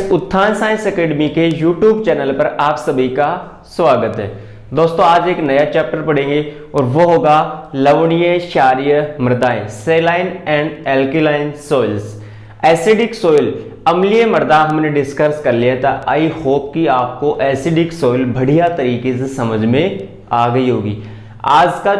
उत्थान science academy के YouTube channel पर आप सभी का स्वागत है। दोस्तों आज एक नया चैप्टर पढ़ेंगे और वो होगा लवणीय क्षारीय मृदाएं, saline and alkaline soils. Acidic soil, अम्लीय मृदा हमने डिस्कस कर लिया था। आई होप कि आपको एसिडिक सॉइल बढ़िया तरीके से समझ में आ गई होगी। आज का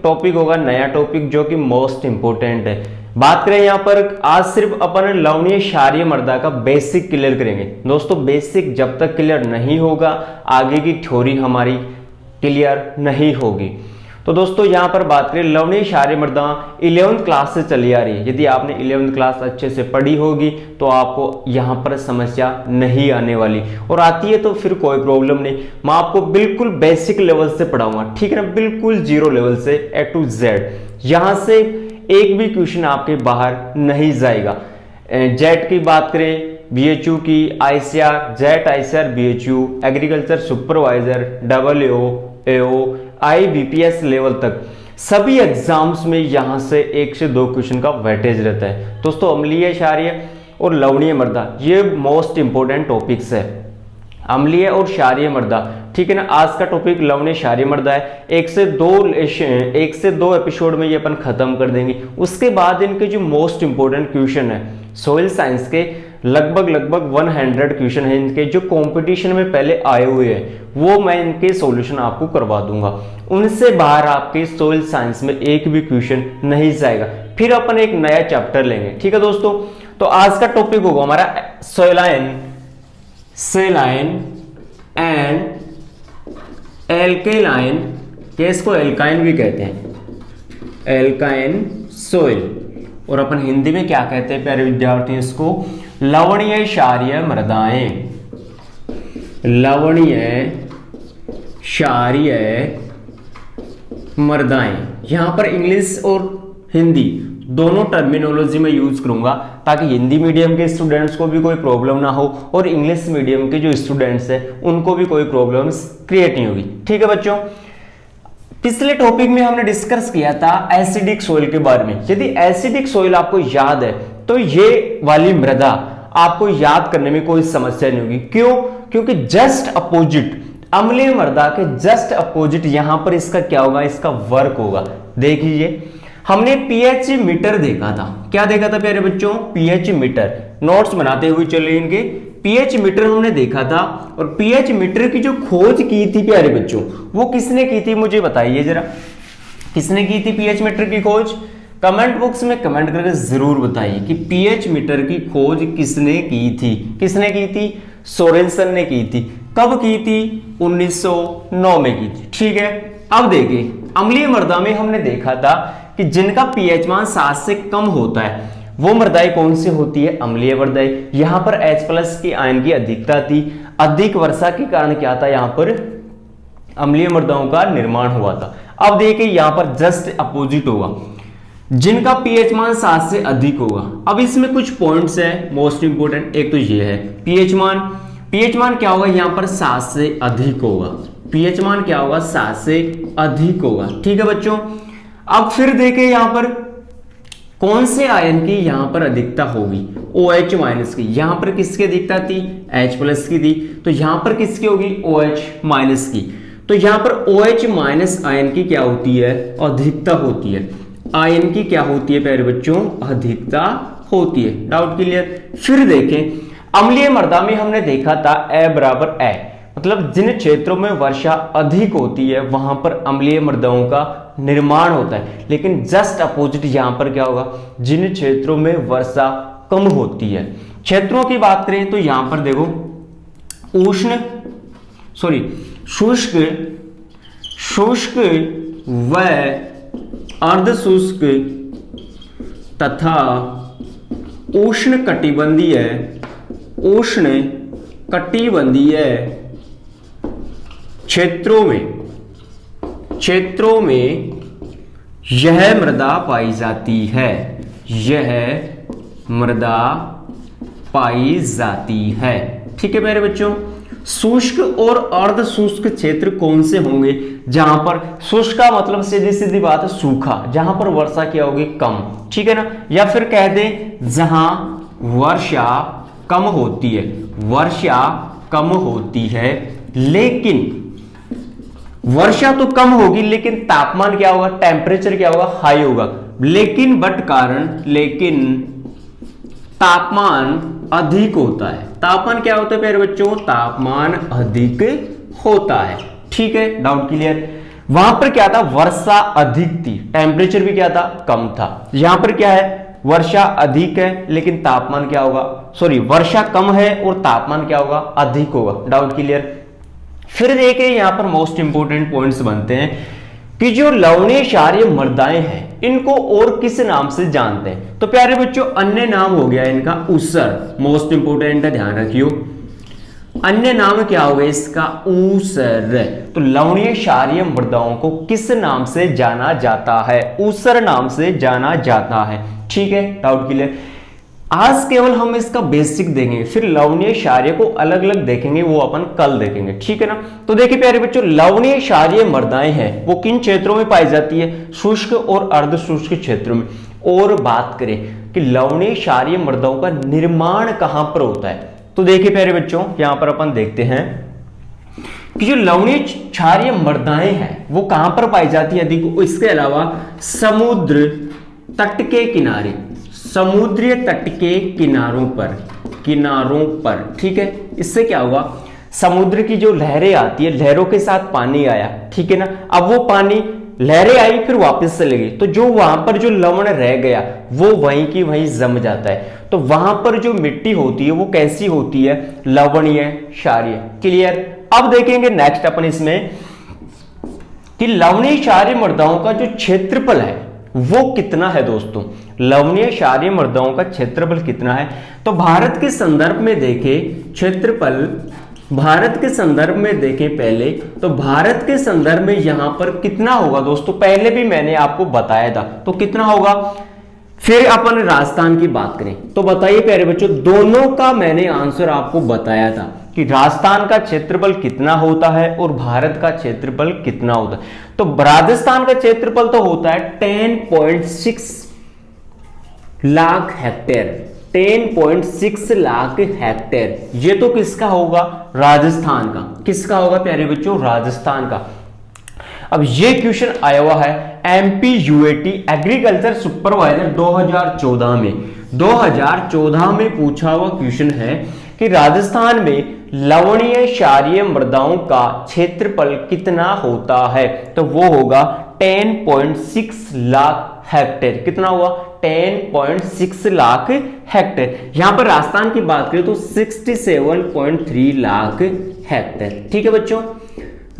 टॉपिक होगा नया टॉपिक जो कि मोस्ट इंपोर्टेंट है। बात करें यहाँ पर आज सिर्फ अपन लवणीय क्षारीय मृदा का बेसिक क्लियर करेंगे। दोस्तों बेसिक जब तक क्लियर नहीं होगा आगे की थ्योरी हमारी क्लियर नहीं होगी। तो दोस्तों यहाँ पर बात करें लवणीय क्षारीय मृदा 11th क्लास से चली आ रही है। यदि आपने 11th क्लास अच्छे से पढ़ी होगी तो आपको यहाँ पर समस्या नहीं आने वाली, और आती है तो फिर कोई प्रॉब्लम नहीं। मैं आपको बिल्कुल बेसिक लेवल से पढ़ाऊंगा, ठीक है ना, बिल्कुल जीरो लेवल से A to Z। यहाँ से एक भी क्वेश्चन आपके बाहर नहीं जाएगा। जेट की बात करें, बीएचयू की, ICR, jet ICR BHU, agriculture supervisor, AO, IBPS level तक सभी एग्जाम्स में यहां से 1 से 2 क्वेश्चन का वेटेज रहता है। दोस्तों अम्लीय क्षारीय और लवणीय मृदा ये मोस्ट इंपोर्टेंट टॉपिक्स है, अम्लीय और क्षारीय मृदा, ठीक है ना। आज का टॉपिक लवणीय क्षारीय मृदा है। 1 से 2 एपिसोड में ये अपन खत्म कर देंगे। उसके बाद इनके जो मोस्ट इंपोर्टेंट क्वेश्चन है सोइल साइंस के, लगभग 100 क्वेश्चन है इनके जो कंपटीशन में पहले आए हुए हैं, वो मैं इनके सॉल्यूशन आपको करवा दूंगा। उनसे बाहर आपके सोइल साइंस में एक भी क्वेश्चन नहीं जाएगा। फिर अपन एक नया चैप्टर लेंगे, ठीक है दोस्तों। तो आज का टॉपिक होगा हमारा सेलाइन एंड एल्केलाइन, इसको एल्काइन भी कहते हैं, एल्काइन सोइल, और अपन हिंदी में क्या कहते हैं प्यारे विद्यार्थी, इसको लवणीय क्षारीय मृदाएं, लवणीय क्षारीय मृदाएं। यहां पर इंग्लिश और हिंदी दोनों टर्मिनोलॉजी में यूज करूंगा ताकि हिंदी मीडियम के स्टूडेंट्स को भी कोई प्रॉब्लम ना हो और इंग्लिश मीडियम के जो स्टूडेंट्स हैं उनको भी कोई प्रॉब्लम्स क्रिएट नहीं होगी, ठीक है बच्चों। पिछले टॉपिक में हमने डिस्कस किया था एसिडिक सॉइल के बारे में। यदि एसिडिक सॉइल आपको याद है तो ये वाली मृदा आपको याद करने में कोई समस्या नहीं होगी। क्यों? क्योंकि जस्ट अपोजिट, अम्लीय मृदा के जस्ट अपोजिट यहां पर इसका क्या होगा, इसका वर्क होगा। देखिए हमने पीएच मीटर देखा था। क्या देखा था प्यारे बच्चों? PH meter. नोट्स बनाते हुए चले इनके। पीएच मीटर हमने देखा था, और पीएच मीटर की जो खोज की थी प्यारे बच्चों वो किसने की थी, मुझे बताइए जरा, किसने की थी पीएच मीटर की खोज? कमेंट बॉक्स में कमेंट करके जरूर बताइए कि पीएच मीटर की खोज किसने की थी। किसने की थी? सोरेनसन ने की थी। कब की थी? 1909 में की थी, ठीक है। अब देखिए अम्लीय मृदा में हमने देखा था कि जिनका पीएच मान 7 से कम होता है वो मृदाएं कौन सी होती है? अम्लीय मृदाएं। यहां पर H+ की आयन की अधिकता थी। अधिक वर्षा के कारण क्या था, यहां पर अम्लीय मृदाओं का निर्माण हुआ था। अब देखिए यहां पर जस्ट अपोजिट होगा, जिनका पीएच मान 7 से अधिक होगा। अब इसमें कुछ पॉइंट्स है मोस्ट इंपोर्टेंट। एक तो ये है पीएच मान, पीएच मान क्या होगा, यहां पर 7 से अधिक होगा। पीएच मान क्या होगा? 7 से अधिक होगा, ठीक है बच्चों। अब फिर देखें यहां पर कौन से आयन की यहां पर अधिकता होगी? OH- की। यहां पर किसकी अधिकता थी? H+ की थी। तो यहां पर किसकी होगी? OH- की। तो यहां पर OH- आयन की क्या होती है? अधिकता होती है। आयन की क्या होती है प्यारे बच्चों? अधिकता होती है। Doubt clear? फिर देखें अम्लीय मृदा में हमने देखा था A, मतलब जिन क्षेत्रों में वर्षा अधिक होती है वहां पर अम्लीय मृदाओं का निर्माण होता है। लेकिन जस्ट अपोजिट यहां पर क्या होगा, जिन क्षेत्रों में वर्षा कम होती है। क्षेत्रों की बात करें तो यहां पर देखो शुष्क व अर्धशुष्क तथा उष्ण कटिबंधीय क्षेत्रों में यह मृदा पाई जाती है। यह मृदा पाई जाती है, ठीक है मेरे बच्चों। शुष्क और अर्ध शुष्क क्षेत्र कौन से होंगे? जहां पर शुष्क का मतलब सीधी सीधी बात है सूखा, जहां पर वर्षा क्या होगी? कम, ठीक है ना। या फिर कह दें जहां वर्षा कम होती है, वर्षा कम होती है, लेकिन वर्षा तो कम होगी लेकिन तापमान क्या होगा, टेम्परेचर क्या होगा, हाई होगा। लेकिन लेकिन तापमान अधिक होता है। तापमान क्या होता है प्यारे बच्चों, तापमान अधिक होता है। ठीक है, डाउट क्लियर। वहां पर क्या था, वर्षा अधिक थी, टेम्परेचर भी क्या था, कम था। यहां पर क्या है, वर्षा अधिक है लेकिन तापमान क्या होगा, सॉरी वर्षा कम है और तापमान क्या होगा, अधिक होगा। Doubt clear. फिर देखिए यहां पर मोस्ट इंपोर्टेंट पॉइंट्स बनते हैं कि जो लवणीय क्षारीय मृदाएं हैं इनको और किस नाम से जानते हैं। तो प्यारे बच्चों अन्य नाम हो गया इनका ऊसर, मोस्ट इंपोर्टेंट है, ध्यान रखियो। अन्य नाम क्या होगा इसका, ऊसर। तो लवणीय क्षारीय मृदाओं को किस नाम से जाना जाता है, ऊसर नाम से जाना जाता है। ठीक है, डाउट क्लियर। आज केवल हम इसका बेसिक देंगे, फिर लवणीय क्षारीय को अलग अलग देखेंगे, वो अपन कल देखेंगे। ठीक है ना। तो देखिए प्यारे बच्चों, लवणीय क्षारीय मृदाएं हैं वो किन क्षेत्रों में पाई जाती है, शुष्क और अर्ध शुष्क क्षेत्रों में। और बात करें कि लवणीय क्षारीय मृदाओं का निर्माण कहां पर होता है, तो देखिए प्यारे बच्चों यहां पर अपन देखते हैं कि जो लवणीय क्षारीय मृदाएं हैं वो कहां पर पाई जाती है अधिक। इसके अलावा समुद्र तट के किनारे, समुद्रीय तट के किनारों पर। ठीक है, इससे क्या हुआ, समुद्र की जो लहरें आती है, लहरों के साथ पानी आया, ठीक है ना। अब वो पानी, लहरें आई फिर वापस चले गई, तो जो वहां पर जो लवण रह गया वो वहीं की वहीं जम जाता है। तो वहां पर जो मिट्टी होती है वो कैसी होती है, लवणीय क्षारीय। क्लियर। अब देखेंगे नेक्स्ट अपन इसमें कि लवणीय क्षारीय मृदाओं का जो क्षेत्रफल है वो कितना है दोस्तों। लवणीय क्षारीय मृदाओं का क्षेत्रफल कितना है, तो भारत के संदर्भ में देखें क्षेत्रफल, भारत के संदर्भ में देखें पहले, तो भारत के संदर्भ में यहां पर कितना होगा दोस्तों, पहले भी मैंने आपको बताया था, तो कितना होगा। फिर अपन राजस्थान की बात करें तो बताइए प्यारे बच्चों, दोनों का मैंने आंसर आपको बताया था कि राजस्थान का क्षेत्रफल कितना होता है और भारत का क्षेत्रफल कितना होता है। तो राजस्थान का क्षेत्रफल तो होता है 10.6 लाख हेक्टेयर, 10.6 लाख हेक्टेयर। ये तो किसका होगा, राजस्थान का। किसका होगा प्यारे बच्चों, राजस्थान का। अब ये क्वेश्चन आया हुआ है MPUAT एग्रीकल्चर सुपरवाइजर 2014 में पूछा हुआ क्वेश्चन है कि राजस्थान में लवणीय क्षारीय मृदाओं का क्षेत्रफल कितना होता है, तो वो होगा 10.6 लाख हेक्टेयर। कितना हुआ, 10.6 लाख हेक्टेयर। यहां पर राजस्थान की बात करें तो 67.3 लाख हेक्टेयर। ठीक है बच्चों,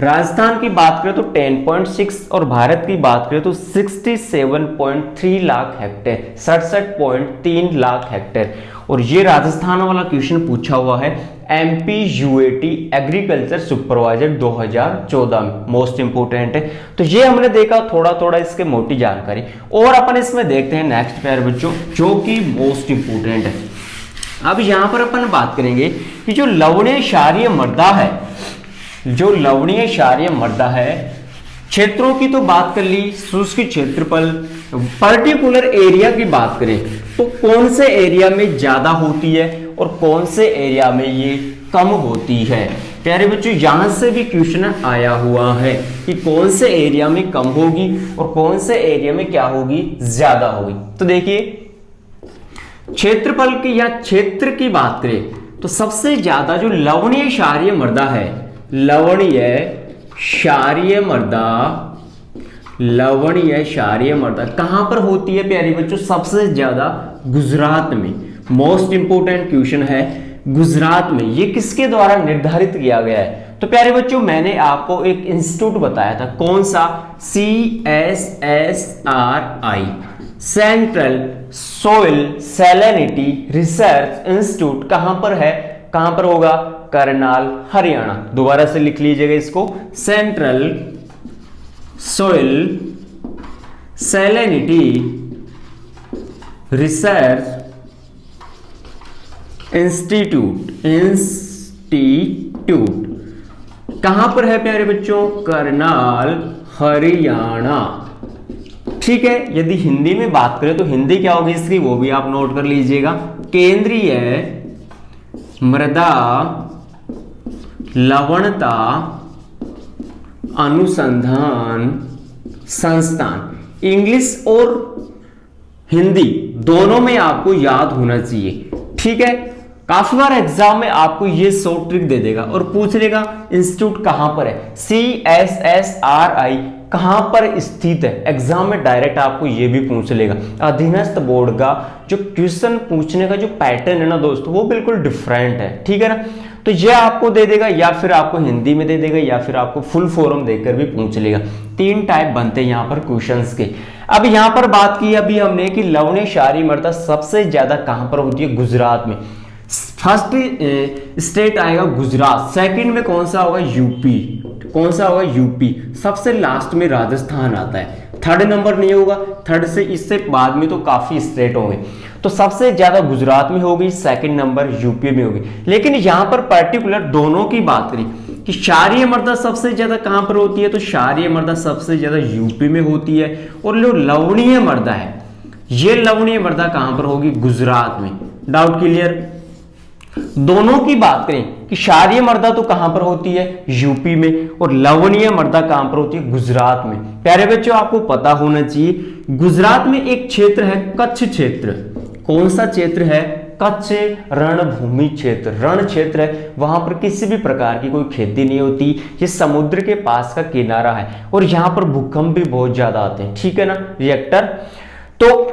राजस्थान की बात करें तो 10.6 और भारत की बात करें तो 67.3 लाख हेक्टेयर, 67.3 लाख हेक्टेयर। और ये राजस्थान वाला क्वेश्चन पूछा हुआ है MPUAT एग्रीकल्चर सुपरवाइजर 2014 में, मोस्ट इंपोर्टेंट है। तो ये हमने देखा थोड़ा थोड़ा इसके मोटी जानकारी, और अपन इसमें देखते हैं नेक्स्ट प्यारे बच्चों जो कि मोस्ट इंपोर्टेंट है। अब यहां पर अपन बात करेंगे कि जो लवणीय क्षारीय मृदा है, जो लवणीय क्षारीय मृदा है, क्षेत्रों की तो बात कर ली, शुष्क क्षेत्रफल, पर्टिकुलर एरिया की बात करें तो कौन से एरिया में ज्यादा होती है और कौन से एरिया में ये कम होती है। प्यारे बच्चों यहां से भी क्वेश्चन आया हुआ है कि कौन से एरिया में कम होगी और कौन से एरिया में क्या होगी, ज्यादा होगी। तो देखिए क्षेत्रफल की या क्षेत्र की बात करें तो सबसे ज्यादा जो लवणीय क्षारीय मृदा है, लवणीय क्षारीय मृदा कहां पर होती है प्यारे बच्चों, सबसे ज्यादा गुजरात में। मोस्ट इंपोर्टेंट क्वेश्चन है, गुजरात में। ये किसके द्वारा निर्धारित किया गया है, तो प्यारे बच्चों मैंने आपको एक इंस्टीट्यूट बताया था, कौन सा, CSSRI, central soil salinity research institute. कहां पर है, कहां पर होगा, करनाल हरियाणा। दोबारा से लिख लीजिएगा इसको, central soil salinity research institute कहां पर है प्यारे बच्चों, करनाल हरियाणा। ठीक है, यदि हिंदी में बात करें तो हिंदी क्या होगी इसकी, वो भी आप नोट कर लीजिएगा, केंद्रीय मृदा लवणता अनुसंधान संस्थान। इंग्लिश और हिंदी दोनों में आपको याद होना चाहिए, ठीक है। काफी बार एग्जाम में आपको ये शॉर्ट ट्रिक दे देगा और पूछ लेगा इंस्टीट्यूट कहां पर है, CSSRI कहां पर स्थित है। एग्जाम में डायरेक्ट आपको ये भी पूछ लेगा। अधीनस्थ बोर्ड का जो क्वेश्चन पूछने का जो पैटर्न है ना दोस्तों, वो बिल्कुल डिफरेंट है, ठीक है ना। तो ये आपको दे देगा, या फिर आपको हिंदी में दे देगा, या फिर आपको फुल फॉर्म देकर भी पूछ लेगा। 3 टाइप बनते हैं यहाँ पर क्वेश्चंस के। अब यहाँ पर बात की अभी हमने कि लवणीय क्षारीय मृदा सबसे ज्यादा कहां पर होती है, गुजरात में। फर्स्ट स्टेट आएगा गुजरात, सेकंड में कौन सा होगा, यूपी। कौन सा होगा, यूपी। सबसे लास्ट में राजस्थान आता है, थर्ड नंबर नहीं होगा। थर्ड से इससे बाद में तो काफी स्टेट होंगे, तो सबसे ज्यादा गुजरात में होगी, सेकंड नंबर यूपी में होगी। लेकिन यहां पर पर्टिकुलर दोनों की बात करें कि क्षारीय मृदा सबसे ज्यादा कहां पर होती है, तो क्षारीय मृदा सबसे ज्यादा यूपी में होती है। और जो लवणीय मृदा है, ये लवणीय मृदा कहां पर होगी, गुजरात में। Doubt clear. दोनों की बात करें कि क्षारीय मृदा तो कहां पर होती है, यूपी में, और लवणीय मृदा कहां पर होती है, गुजरात में। प्यारे बच्चों आपको पता होना चाहिए, गुजरात में एक क्षेत्र है कच्छ क्षेत्र। कौन सा क्षेत्र है, कच्छ रणभूमि क्षेत्र। रण क्षेत्र है, वहां पर किसी भी प्रकार की कोई खेती नहीं होती। ये समुद्र के पास का किनारा है और यहां पर भूकंप भी बहुत ज्यादा आते हैं, ठीक है ना रिएक्टर। तो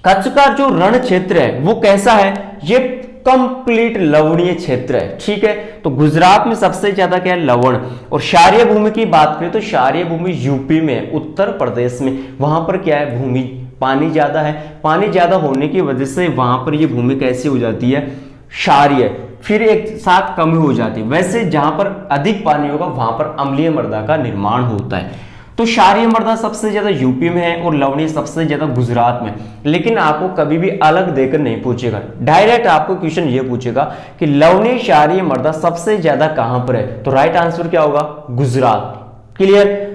कच्छ का जो रण क्षेत्र है वो कैसा है, ये कंप्लीट लवणीय क्षेत्र है, ठीक है। तो गुजरात में सबसे ज्यादा क्या है, लवण। और क्षारीय भूमि की बात करें तो क्षारीय भूमि यूपी में है, उत्तर प्रदेश में। वहां पर क्या है, भूमि पानी ज्यादा है। पानी ज्यादा होने की वजह से वहां पर ये भूमि कैसी हो जाती है, क्षारीय, फिर एक साथ कम हो जाती है। वैसे जहां पर अधिक पानी होगा वहां पर अम्लीय मृदा का निर्माण होता है। तो क्षारीय मृदा सबसे ज्यादा यूपी में है और लवणीय सबसे ज्यादा गुजरात में। लेकिन आपको कभी भी अलग देकर नहीं पूछेगा, डायरेक्ट आपको क्वेश्चन ये पूछेगा कि लवणीय क्षारीय मृदा सबसे ज्यादा कहां पर है, तो राइट आंसर क्या होगा, गुजरात। क्लियर।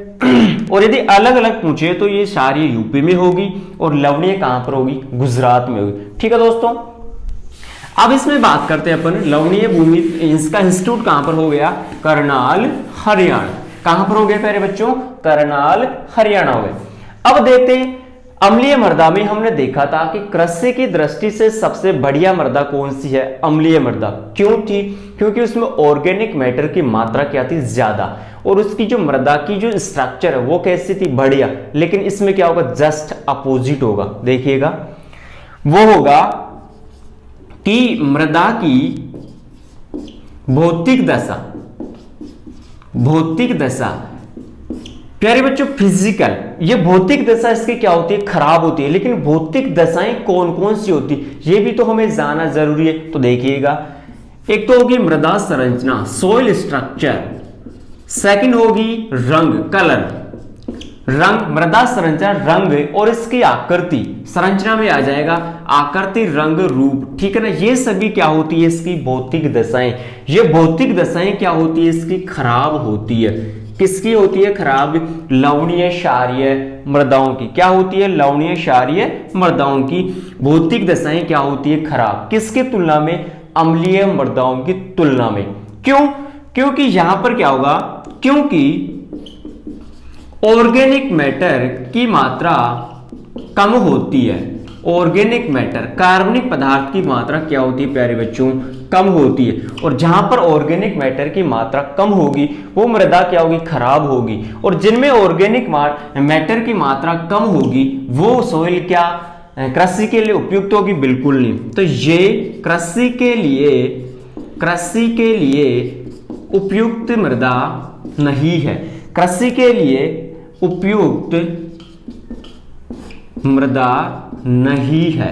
और यदि अलग अलग पूछे तो ये क्षारीय यूपी में होगी और लवणीय कहां पर होगी, गुजरात में होगी, ठीक है दोस्तों। अब इसमें बात करते हैं अपन लवणीय भूमि, इसका इंस्टीट्यूट कहां पर हो गया, करनाल हरियाणा। कहां पर हो गए प्यारे बच्चों, करनाल हरियाणा हो गए। अब देखते हैं अम्लीय मृदा में हमने देखा था कि कृषि की दृष्टि से सबसे बढ़िया मृदा कौन सी है, अम्लीय मृदा। क्यों थी, क्योंकि उसमें ऑर्गेनिक मैटर की मात्रा क्या थी, ज्यादा, और उसकी जो मृदा की जो स्ट्रक्चर है वो कैसी थी, बढ़िया। लेकिन इसमें क्या होगा, जस्ट अपोजिट होगा। देखिएगा वो होगा कि मृदा की भौतिक दशा, भौतिक दशा प्यारे बच्चों फिजिकल, ये भौतिक दशा इसकी क्या होती है, खराब होती है। लेकिन भौतिक दशाएं कौन कौन सी होती है ये भी तो हमें जानना जरूरी है। तो देखिएगा, एक तो होगी मृदा संरचना, सोइल स्ट्रक्चर। सेकंड होगी रंग, कलर, रंग, मृदा संरचना, रंग, और इसकी आकृति। संरचना में आ जाएगा आकृति, रंग, रूप, ठीक है ना। ये सभी क्या होती है, इसकी भौतिक दशाएं। ये भौतिक दशाएं क्या होती है, इसकी खराब होती है। किसकी होती है खराब, लवणीय क्षारीय मृदाओं की। क्या होती है, लवणीय क्षारीय मृदाओं की भौतिक दशाएं क्या होती है, खराब। किसकी तुलना में, अम्लीय मृदाओं की तुलना में। क्यों, क्योंकि यहां पर क्या होगा, क्योंकि ऑर्गेनिक मैटर की मात्रा कम होती है। ऑर्गेनिक मैटर, कार्बनिक पदार्थ की मात्रा क्या होती है प्यारे बच्चों, कम होती है। और जहां पर ऑर्गेनिक मैटर की मात्रा कम होगी वो मृदा क्या होगी, खराब होगी। और जिनमें ऑर्गेनिक मैटर की मात्रा कम होगी वो सोइल क्या, कृषि के लिए उपयुक्त होगी, बिल्कुल नहीं। तो ये कृषि के लिए उपयुक्त मृदा नहीं है। कृषि के लिए उपयुक्त मृदा नहीं है।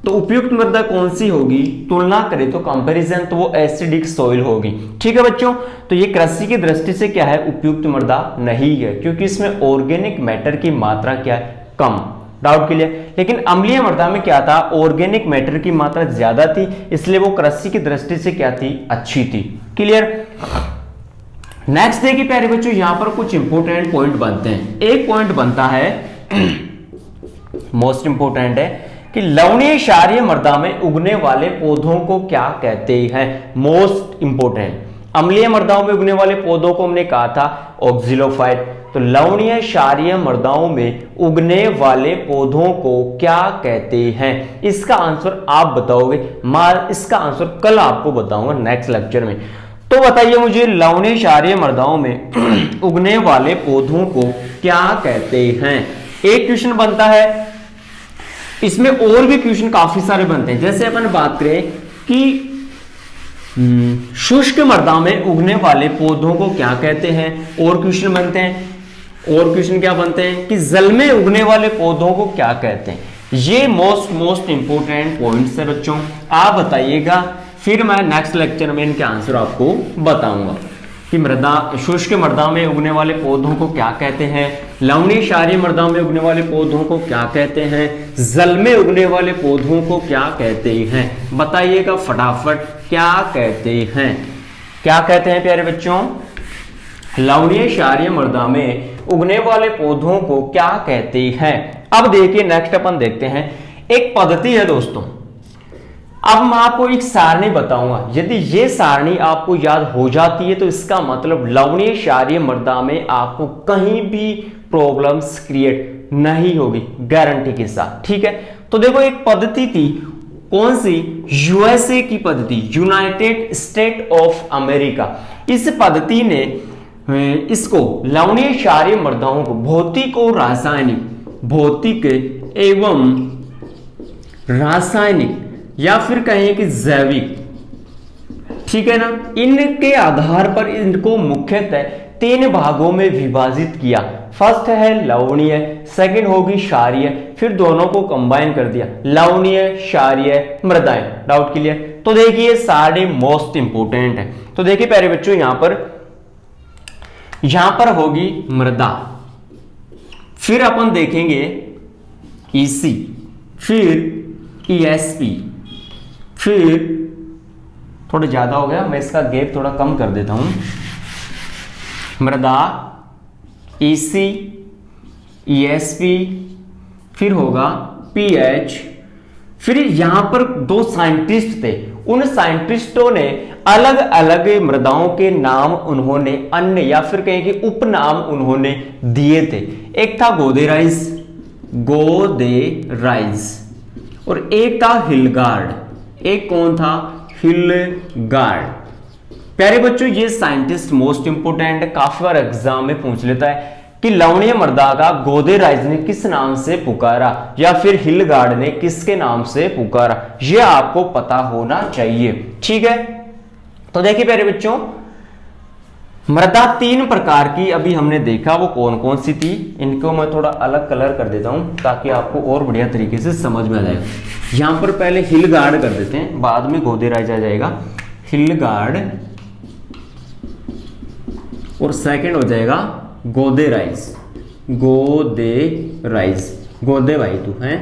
तो उपयुक्त मृदा कौन सी होगी, तुलना करें तो कंपैरिजन, तो वो एसिडिक सॉइल होगी, ठीक है बच्चों। तो ये कृषि की दृष्टि से क्या है, उपयुक्त मृदा नहीं है, क्योंकि इसमें ऑर्गेनिक मैटर की मात्रा क्या है, कम। डाउट के लिए। लेकिन अम्लीय मृदा में क्या था, ऑर्गेनिक मैटर की मात्रा ज्यादा थी, इसलिए वो कृषि की दृष्टि से क्या थी, अच्छी थी। क्लियर। नेक्स्ट देखिए प्यारे बच्चों, यहां पर कुछ इंपोर्टेंट पॉइंट बनते हैं। एक पॉइंट बनता है मोस्ट इंपोर्टेंट है कि लवणीय क्षारीय मृदा में उगने वाले पौधों को क्या कहते हैं। मोस्ट इंपोर्टेंट, अम्लीय मृदाओं में उगने वाले पौधों को हमने कहा था ऑक्सिलोफाइट। तो लवणीय क्षारीय मृदाओं में उगने वाले पौधों को क्या कहते हैं, इसका आंसर आप बताओगे। इसका आंसर कल आपको बताऊंगा नेक्स्ट लेक्चर में। तो बताइए मुझे, लवणीय क्षारीय मृदाओं में उगने वाले पौधों को क्या कहते हैं। एक क्वेश्चन बनता है, इसमें और भी क्वेश्चन काफी सारे बनते हैं। जैसे अपन बात करें कि शुष्क मृदा में उगने वाले पौधों को क्या कहते हैं, और क्वेश्चन बनते हैं। और क्वेश्चन क्या बनते हैं कि जल में उगने वाले पौधों को क्या कहते हैं। ये मोस्ट इंपोर्टेंट पॉइंट्स है बच्चों, आप बताइएगा, फिर मैं नेक्स्ट लेक्चर में इनके आंसर आपको बताऊंगा कि शुष्क मृदा में उगने वाले पौधों को क्या कहते हैं, लवणीय क्षारीय मृदा में उगने वाले पौधों को क्या कहते हैं, जल में उगने वाले पौधों को क्या कहते हैं। बताइएगा फटाफट, क्या कहते हैं, क्या कहते हैं प्यारे बच्चों। लवणीय क्षारीय मृदा में उगने वाले पौधों को क्या कहते हैं। अब देखिए नेक्स्ट अपन देखते हैं, एक पद्धति है दोस्तों। अब मैं आपको एक सारणी बताऊंगा, यदि ये सारणी आपको याद हो जाती है तो इसका मतलब लवणीय क्षारीय मृदा में आपको कहीं भी प्रॉब्लम्स क्रिएट नहीं होगी, गारंटी के साथ। ठीक है, तो देखो एक पद्धति थी, कौन सी, यूएसए की पद्धति, यूनाइटेड स्टेट ऑफ अमेरिका। इस पद्धति ने इसको लवणीय क्षारीय मृदाओं को भौतिक एवं रासायनिक या फिर कहें कि जैविक, ठीक है ना, इनके आधार पर इनको मुख्यतः 3 भागों में विभाजित किया। फर्स्ट है लवणीय, सेकंड होगी क्षारीय, फिर दोनों को कंबाइन कर दिया, लवणीय क्षारीय मृदाएं। Doubt clear. तो देखिए सारे मोस्ट इंपोर्टेंट है। तो देखिए प्यारे बच्चों, यहां पर होगी मृदा, फिर अपन देखेंगे ईसी, फिर ईएसपी, फिर थोड़ा ज्यादा हो गया, मैं इसका गैप थोड़ा कम कर देता हूं, मृदा, ईसी, ईएसपी, फिर होगा पीएच। फिर यहां पर 2 साइंटिस्ट थे, उन साइंटिस्टों ने अलग अलग मृदाओं के नाम उन्होंने अन्य या फिर कहें कि उपनाम उन्होंने दिए थे। एक था गोदेराइज और एक था हिलगार्ड। एक कौन था, हिलगार्ड। प्यारे बच्चों, ये साइंटिस्ट मोस्ट इंपोर्टेंट है, काफी बार एग्जाम में पूछ लेता है कि लवणीय मृदा का गोदेराइज ने किस नाम से पुकारा या फिर हिलगार्ड ने किसके नाम से पुकारा, ये आपको पता होना चाहिए। ठीक है, तो देखिए प्यारे बच्चों, मृदा 3 प्रकार की अभी हमने देखा, वो कौन कौन सी थी। इनको मैं थोड़ा अलग कलर कर देता हूं ताकि आपको और बढ़िया तरीके से समझ में आ जाएगा। यहां पर पहले हिलगार्ड कर देते हैं, बाद में गोदेराइज आ जाएगा। हिलगार्ड और सेकंड हो जाएगा गोदेराइज, गोदे भाई तू है।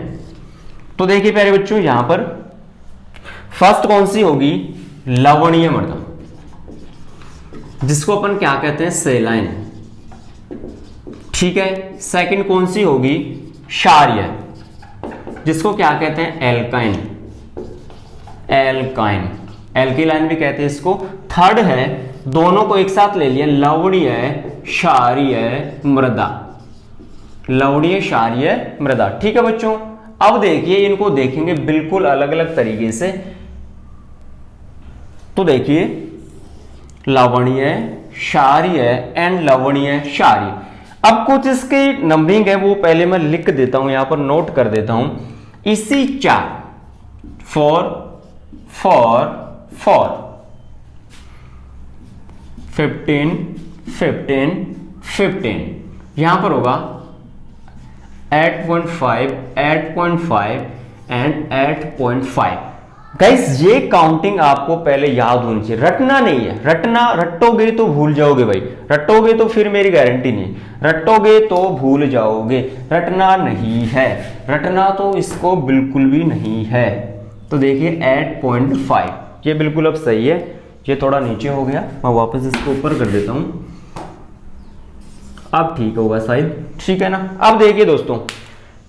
तो देखिए प्यारे बच्चों, यहां पर फर्स्ट कौन सी होगी, लवणीय मृदा, जिसको अपन क्या कहते हैं, सेलाइन। ठीक है, सेकंड कौन सी होगी, क्षारीय, जिसको क्या कहते हैं, एल्काइन, एल्किलाइन भी कहते हैं इसको। थर्ड है, दोनों को एक साथ ले लिया, लवणीय क्षारीय मृदा, लवणीय क्षारीय मृदा। ठीक है बच्चों, अब देखिए इनको देखेंगे बिल्कुल अलग अलग तरीके से। तो देखिए लवणीय क्षारीय एंड लवणीय क्षारीय। अब कुछ इसकी नंबरिंग है वो पहले मैं लिख देता हूं, यहां पर नोट कर देता हूं। इसी 4 4 15 15 15, यहां पर होगा 8.5 8.5 एंड 8.5। गाइस ये काउंटिंग आपको पहले याद होनी चाहिए, रटना नहीं है। रटोगे तो भूल जाओगे भाई, रटोगे तो फिर मेरी गारंटी नहीं, रटोगे तो भूल जाओगे, रटना नहीं है, रटना तो इसको बिल्कुल भी नहीं है। तो देखिए 8.5 ये बिल्कुल अब सही है, ये थोड़ा नीचे हो गया, मैं वापस इसको ऊपर कर देता हूं, अब ठीक होगा शायद। ठीक है ना। अब देखिए दोस्तों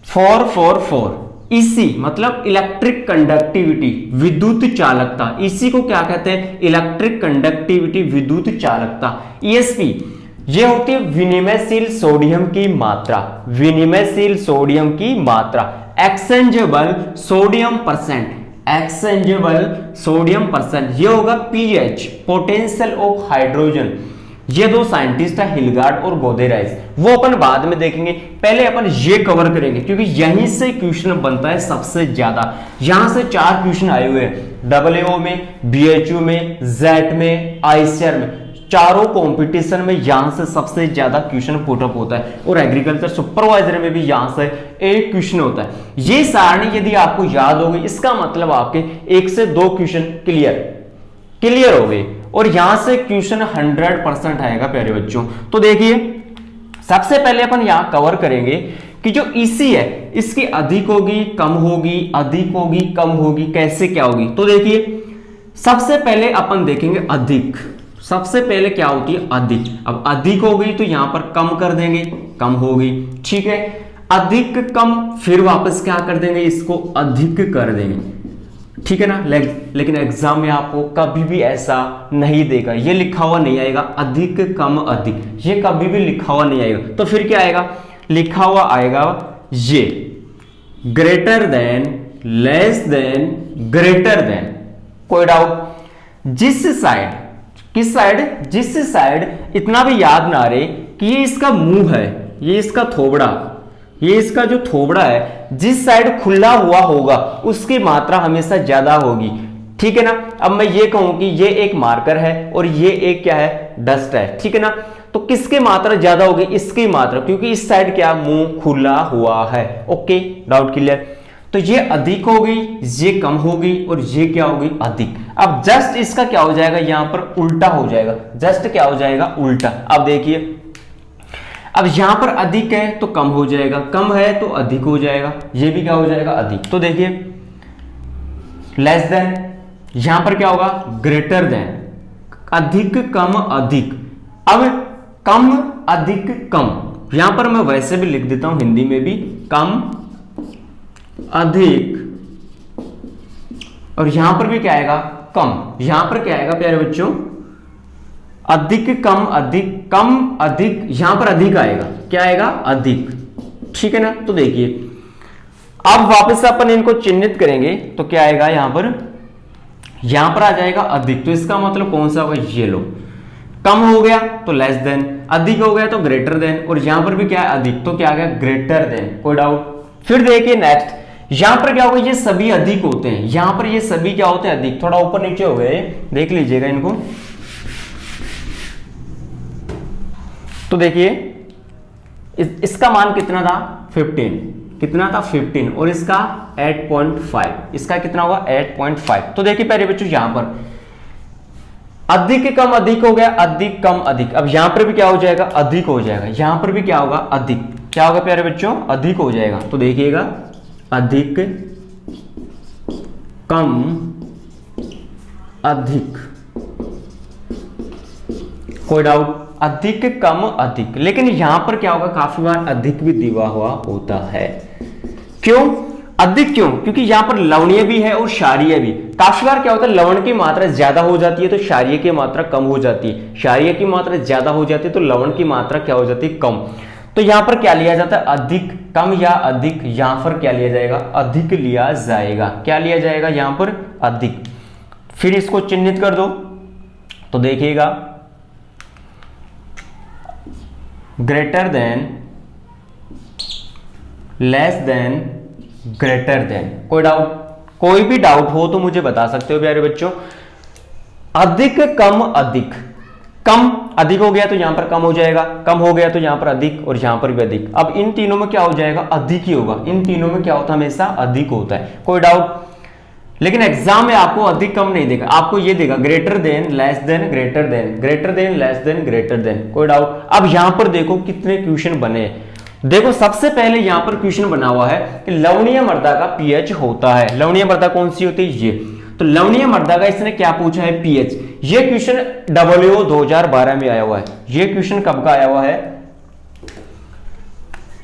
4 4 4 ईसी मतलब इलेक्ट्रिक कंडक्टिविटी, विद्युत चालकता। ईसी को क्या कहते हैं? इलेक्ट्रिक कंडक्टिविटी, विद्युत चालकता। ईएसपी ये होती है विनिमयशील सोडियम की मात्रा, विनिमयशील सोडियम की मात्रा। Exchangeable sodium percent, exchangeable sodium percent, ये होगा पीएच, पोटेंशियल ऑफ हाइड्रोजन। ये दो साइंटिस्ट है हिलगार्ड और गोदेराइस, वो अपन बाद में देखेंगे, पहले अपन ये कवर करेंगे क्योंकि यहीं से क्वेश्चन बनता है सबसे ज्यादा। यहां से 4 क्वेश्चन आए हुए हैं, डब्ल्यूओ में, बीएचयू में, जेट में, आईसीआर में, चारों कंपटीशन में यहां से सबसे ज्यादा क्वेश्चन पुटअप होता है। और एग्रीकल्चर सुपरवाइजर में भी यहां से एक क्वेश्चन होता है। ये सारणी यदि आपको याद होगी, इसका मतलब आपके 1 से 2 क्वेश्चन क्लियर हो गए और यहां से क्वेश्चन 100% आएगा प्यारे बच्चों। तो देखिए सबसे पहले अपन यहां कवर करेंगे कि जो ईसी है इसकी अधिक होगी, कम होगी, अधिक होगी, कम होगी, कैसे क्या होगी। तो देखिए सबसे पहले अपन देखेंगे अधिक। सबसे पहले क्या होती है? अधिक। अब अधिक हो गई तो यहां पर कम कर देंगे, कम हो गई, ठीक है। अधिक कम, फिर वापस क्या कर देंगे? इसको अधिक कर देंगे, ठीक है ना। लेकिन एग्जाम में आपको कभी भी ऐसा नहीं देगा, ये लिखा हुआ नहीं आएगा अधिक कम अधिक, ये कभी भी लिखा हुआ नहीं आएगा। तो फिर क्या आएगा? लिखा हुआ आएगा ये greater than, less than, greater than. कोई डाउट? जिस साइड, किस साइड? जिस साइड इतना भी याद ना रहे कि ये इसका मुंह है, ये इसका थोबड़ा, ये इसका जो थोबड़ा है, जिस साइड खुला हुआ होगा उसकी मात्रा हमेशा ज्यादा होगी, ठीक है ना। अब मैं ये कहूं कि ये एक मार्कर है और ये एक क्या है? डस्ट है, ठीक है ना। तो किसकी मात्रा ज्यादा होगी? इसकी मात्रा, क्योंकि इस साइड क्या? मुंह खुला हुआ है। Okay, doubt clear. तो ये अधिक हो गई, ये कम हो गई और ये क्या हो गई? अधिक। अब जस्ट इसका क्या हो जाएगा? यहां पर उल्टा हो जाएगा, जस्ट क्या हो जाएगा? उल्टा। अब देखिए, अब यहां पर अधिक है तो कम हो जाएगा, कम है तो अधिक हो जाएगा, ये भी क्या हो जाएगा? अधिक। तो देखिए लेस देन, यहां पर क्या होगा? Greater than. अधिक कम अधिक। अब कम अधिक कम, यहां पर मैं वैसे भी लिख देता हूं हिंदी में भी, कम अधिक, और यहां पर भी क्या आएगा? कम। यहां पर क्या आएगा प्यारे बच्चों? अधिक कम अधिक, कम अधिक, यहां पर अधिक आएगा, क्या आएगा? अधिक, ठीक है ना। तो देखिए अब वापस अपन इनको चिन्हित करेंगे तो क्या आएगा? यहां पर आ जाएगा अधिक, तो इसका मतलब कौन सा होगा? ये लो, कम हो गया तो लेस देन, अधिक हो गया तो ग्रेटर देन, और यहां पर भी क्या है? अधिक, तो क्या आ गया? Greater than. कोई डाउट? फिर देखिए नेक्स्ट, यहां पर क्या होगा? ये सभी अधिक होते हैं, यहां पर ये सभी क्या होते हैं? अधिक। थोड़ा ऊपर नीचे हो गए, देख लीजिएगा इनको। तो देखिए इसका मान कितना था? 15। कितना था? 15, और इसका 8.5, इसका कितना होगा? 8.5। तो देखिए प्यारे बच्चों यहां पर अधिक कम अधिक हो गया, अधिक कम अधिक। अब यहां पर भी क्या हो जाएगा? अधिक हो जाएगा। यहां पर भी क्या होगा? अधिक। क्या होगा प्यारे बच्चों? अधिक हो जाएगा। तो देखिएगा अधिक कम अधिक। कोई डाउट? अधिक कम अधिक। लेकिन यहां पर क्या होगा? काफी बार अधिक भी दिया हुआ होता है। क्यों अधिक? क्यों? क्योंकि यहां पर लवणीय भी है और क्षारीय भी। काफी बार क्या होता है? लवण की मात्रा ज्यादा हो जाती है तो क्षारीय की मात्रा कम हो जाती है, क्षारीय की मात्रा ज्यादा हो जाती है तो लवण की मात्रा क्या हो जाती है? कम। तो यहां पर क्या लिया जाता है? अधिक, कम या अधिक? यहां पर क्या लिया जाएगा? अधिक लिया जाएगा। क्या लिया जाएगा? यहां पर अधिक। फिर इसको चिन्हित कर दो तो देखिएगा greater than, less than, greater than. कोई डाउट? कोई भी डाउट हो तो मुझे बता सकते हो प्यारे बच्चों। अधिक कम अधिक, कम अधिक हो गया तो यहां पर कम हो जाएगा, कम हो गया तो यहां पर अधिक, और यहां पर भी अधिक। अब इन तीनों में क्या हो जाएगा? अधिक ही होगा। इन तीनों में क्या होता है? हमेशा अधिक होता है। कोई डाउट? लेकिन एग्जाम में आपको अधिक कम नहीं देगा, आपको ये देगा greater than, less than, greater than, greater than, less than, greater than. कोई डाउट? अब यहां पर देखो कितने क्वेश्चन बने। देखो सबसे पहले यहां पर क्वेश्चन बना हुआ है कि लवणीय मृदा का पीएच होता है। लवणीय मृदा कौन सी होती है? ये। तो लवणीय मृदा का इसने क्या पूछा है? पीएच। ये क्वेश्चन WO 2012 में आया हुआ है। ये क्वेश्चन कब का आया हुआ है?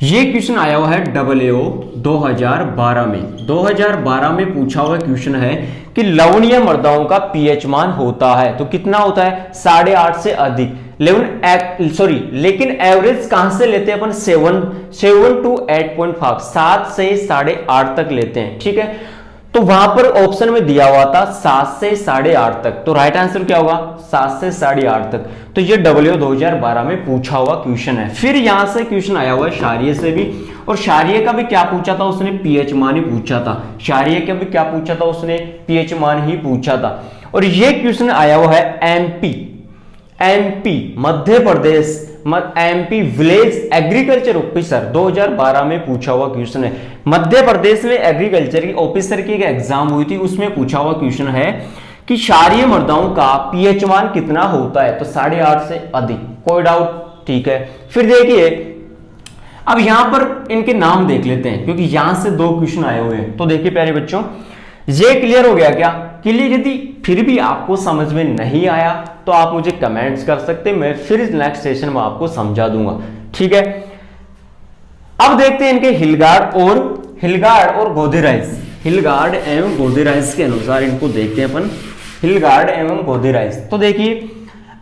ये क्वेश्चन आया हुआ है WO 2012 में। 2012 में पूछा हुआ क्वेश्चन है कि लवणीय मृदाओं का पीएच मान होता है तो कितना होता है 8.5 से अधिक। लेकिन एवरेज कहां से लेते हैं अपन 7 to 8.5, 7 से 8.5 तक लेते हैं, ठीक है। तो वहां पर ऑप्शन में दिया हुआ था 7 से 8.5 तक, तो राइट आंसर क्या होगा 7 से 8.5 तक। तो ये WO 2012 में पूछा हुआ क्वेश्चन है। फिर यहां से क्वेश्चन आया हुआ है शारिय से भी, और शारिय का भी क्या पूछा था उसने, पीएच मान ही पूछा था। शारिय का भी क्या पूछा था उसने, पीएच मान ही पूछा था। और ये क्वेश्चन आया हुआ है MP Madhya Pradesh MP village agriculture officer 2012 में पूछा हुआ क्वेश्चन है। मध्य प्रदेश में एग्रीकल्चर की ऑफिसर की एक एग्जाम हुई थी, उसमें पूछा हुआ क्वेश्चन है कि क्षारीय मृदाओं का पीएच मान कितना होता है, तो 8.5 से अधिक, कोई डाउट, ठीक है। फिर देखिए अब यहां पर इनके नाम देख लेते हैं, क्योंकि यहां से 2 क्वेश्चन आए हुए हैं। तो देखिए प्यारे बच्चों, ये क्लियर हो गया क्या? क्लियर। यदि फिर भी आपको समझ में नहीं आया तो आप मुझे कमेंट्स कर सकते हैं, मैं फिर नेक्स्ट सेशन में आपको समझा दूंगा, ठीक है। अब देखते हैं इनके हिलगार्ड और गोदेराइज। हिलगार्ड एवं गोदेराइज के अनुसार इनको देखते हैं अपन, हिलगार्ड एवं गोदेराइज। तो देखिए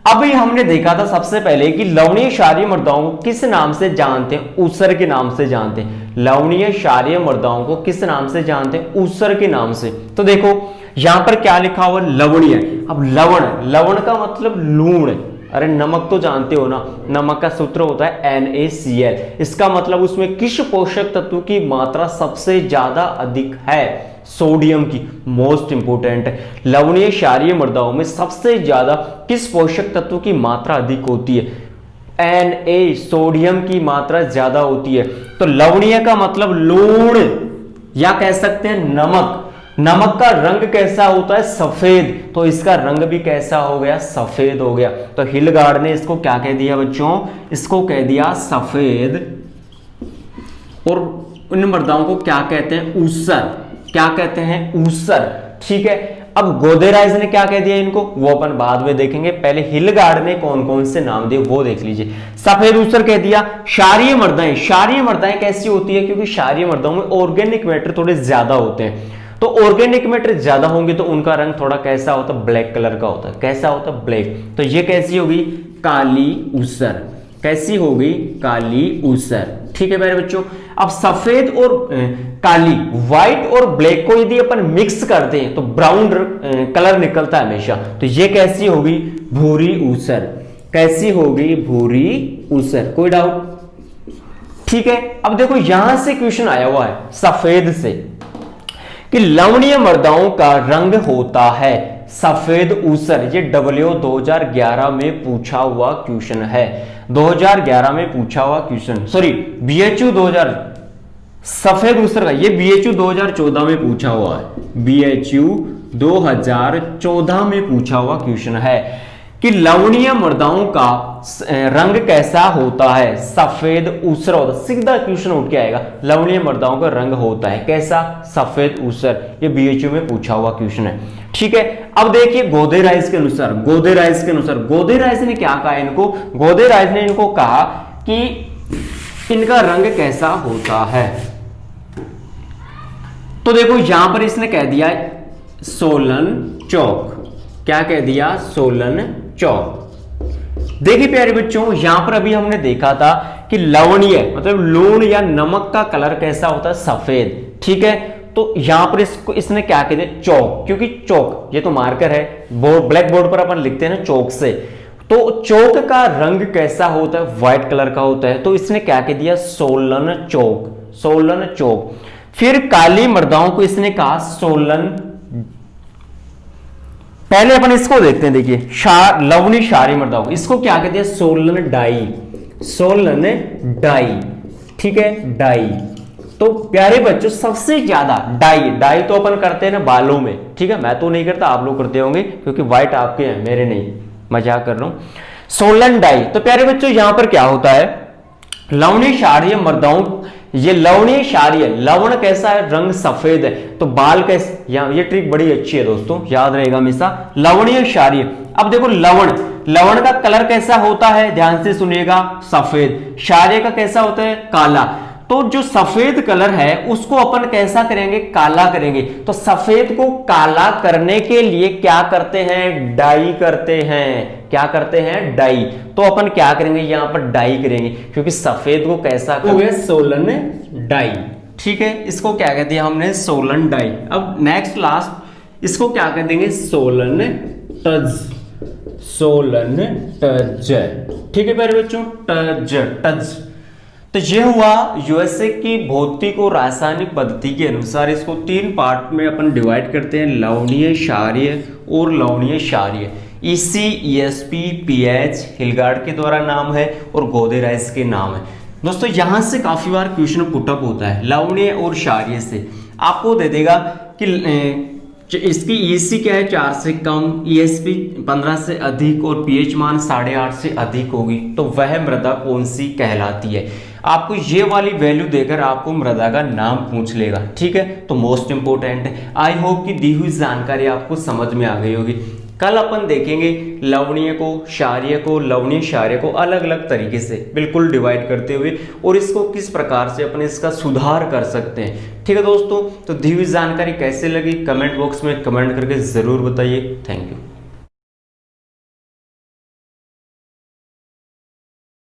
अभी हमने देखा था सबसे पहले कि लवणीय क्षारीय मृदाओं को किस नाम से जानते हैं, ऊसर के नाम से जानते हैं। लवणीय क्षारीय मृदाओं को किस नाम से जानते हैं, ऊसर के नाम से। तो देखो यहां पर क्या लिखा हुआ, लवणीय। अब लवण का मतलब लूण, अरे नमक तो जानते हो ना, नमक का सूत्र होता है NaCl। इसका मतलब उसमें किस पोषक तत्व की मात्रा सबसे ज्यादा अधिक है, सोडियम की। मोस्ट इंपोर्टेंट है, लवणीय क्षारीय मृदाओं में सबसे ज्यादा किस पोषक तत्व की मात्रा अधिक होती है, Na, सोडियम की मात्रा ज्यादा होती है। तो लवणीय का मतलब लूण, या कह सकते हैं नमक। नमक का रंग कैसा होता है, सफेद, तो इसका रंग भी कैसा हो गया, सफेद हो गया। तो हिलगार्ड ने इसको क्या कह दिया बच्चों, इसको कह दिया सफेद। और उन मृदाओं को क्या कहते हैं, ऊसर। क्या कहते हैं, ऊसर, ठीक है। अब गोदेराइज ने क्या कह दिया इनको, वो अपन बाद में देखेंगे, पहले हिलगार्ड ने कौन कौन से नाम दिए वो देख लीजिए। सफेद ऊसर कह दिया। क्षारीय मृदाएं कैसी होती है, क्योंकि क्षारीय मृदाओं में ऑर्गेनिक मैटर थोड़े ज्यादा होते हैं, तो ऑर्गेनिक मैटर ज्यादा होंगे तो उनका रंग थोड़ा कैसा होता है, ब्लैक कलर का होता है। कैसा होता है, ब्लैक। तो ये कैसी होगी, काली ऊसर। कैसी होगी, काली ऊसर, ठीक है मेरे बच्चों। अब सफेद और काली, व्हाइट और ब्लैक को यदि अपन मिक्स करते हैं तो ब्राउन कलर निकलता है हमेशा। तो ये कैसी होगी, भूरी ऊसर। कैसी होगी, भूरी ऊसर, कोई डाउट, ठीक है। अब देखो यहां से क्वेश्चन आया हुआ है सफेद से कि लवणीय मृदाओं का रंग होता है सफेद ऊसर। ये WO 2011 में पूछा हुआ क्वेश्चन है, 2011 में पूछा हुआ क्वेश्चन, सॉरी BHU 2000 सफेद ऊसर का, ये BHU 2014 में पूछा हुआ है। BHU 2014 में पूछा हुआ क्वेश्चन है कि लवणीय मृदाओं का रंग कैसा होता है, सफेद ऊसर होता है। सीधा क्वेश्चन उठ के आएगा, लवणीय मृदाओं का रंग होता है कैसा, सफेद ऊसर। ये BHU में पूछा हुआ क्वेश्चन है, ठीक है। अब देखिए गोदेराइज के अनुसार, गोदेराइज ने क्या कहा इनको, गोदेराइज ने इनको कहा कि इनका रंग कैसा होता है। तो देखो यहां पर इसने कह दिया सोलन चौक। क्या कह दिया, सोलन चौक। देखिए प्यारे बच्चों, यहां पर अभी हमने देखा था कि लवणीय मतलब लूण या नमक का कलर कैसा होता है, सफेद, ठीक है। तो यहां पर इसने क्या कह दिया, चौक, क्योंकि चौक ये तो मार्कर है, ब्लैक बोर्ड पर अपन लिखते हैं ना चौक से, तो चौक का रंग कैसा होता है, व्हाइट कलर का होता है। तो इसने क्या कह दिया, सोलन चौक, सोलन चौक। फिर काली मृदाओं को इसने कहा सोलन, पहले अपन इसको देखते हैं, देखिए लवणीय क्षारीय मृदाओं, इसको क्या कहते हैं, सोलन डाई, सोलन डाई, ठीक है, डाई। तो प्यारे बच्चों सबसे ज्यादा डाई तो अपन करते हैं ना बालों में, ठीक है, मैं तो नहीं करता, आप लोग करते होंगे क्योंकि व्हाइट आपके हैं, मेरे नहीं, मजाक कर रहा हूं। सोलन डाई। तो प्यारे बच्चों यहां पर क्या होता है, लवणीय क्षारीय मृदाओं, ये लवणीय क्षारीय, लवण कैसा है, रंग सफेद है, तो बाल कैसे, ये ट्रिक बड़ी अच्छी है दोस्तों, याद रहेगा हमेशा, लवणीय क्षारीय। अब देखो लवण का कलर कैसा होता है, ध्यान से सुनिएगा, सफेद। क्षारीय का कैसा होता है, काला। तो जो सफेद कलर है उसको अपन कैसा करेंगे, काला करेंगे। तो सफेद को काला करने के लिए क्या करते हैं, डाई करते हैं। क्या करते हैं, डाई। तो अपन क्या करेंगे, यहां पर डाई करेंगे, क्योंकि सफेद को कैसा करेंगे, सोलन डाई। ठीक है, इसको क्या कहते हैं हमने, सोलन डाई। अब नेक्स्ट लास्ट इसको क्या कह देंगे, सोलन टज। सोलन टज। ठीक है प्यारे बच्चों, टज टज। तो ये हुआ यूएसए की भौतिक और रासायनिक पद्धति के अनुसार इसको 3 पार्ट में अपन डिवाइड करते हैं, लवणीय, क्षारीय और लवणीय क्षारीय। ईसी, ईएसपी, पीएच हिलगार्ड के द्वारा नाम है और गोदेराइस के नाम है। दोस्तों यहां से काफी बार क्वेश्चन पुटअप होता है लवणीय और क्षारीय से। आपको दे देगा कि इसकी ईसी क्या है, 4 से कम, ईएसपी 15 से अधिक और पीएच मान 8.5 से अधिक होगी, तो वह मृदा कौन सी कहलाती है। आपको ये वाली वैल्यू देकर आपको मृदा का नाम पूछ लेगा। ठीक है, तो मोस्ट इंपोर्टेंट है। आई होप कि दी हुई जानकारी आपको समझ में आ गई होगी। कल अपन देखेंगे लवणीय को, क्षारीय को, लवणीय क्षारीय को अलग अलग तरीके से बिल्कुल डिवाइड करते हुए, और इसको किस प्रकार से अपन इसका सुधार कर सकते हैं। ठीक है दोस्तों, तो दी हुई जानकारी कैसे लगी कमेंट बॉक्स में कमेंट करके जरूर बताइए। Thank you.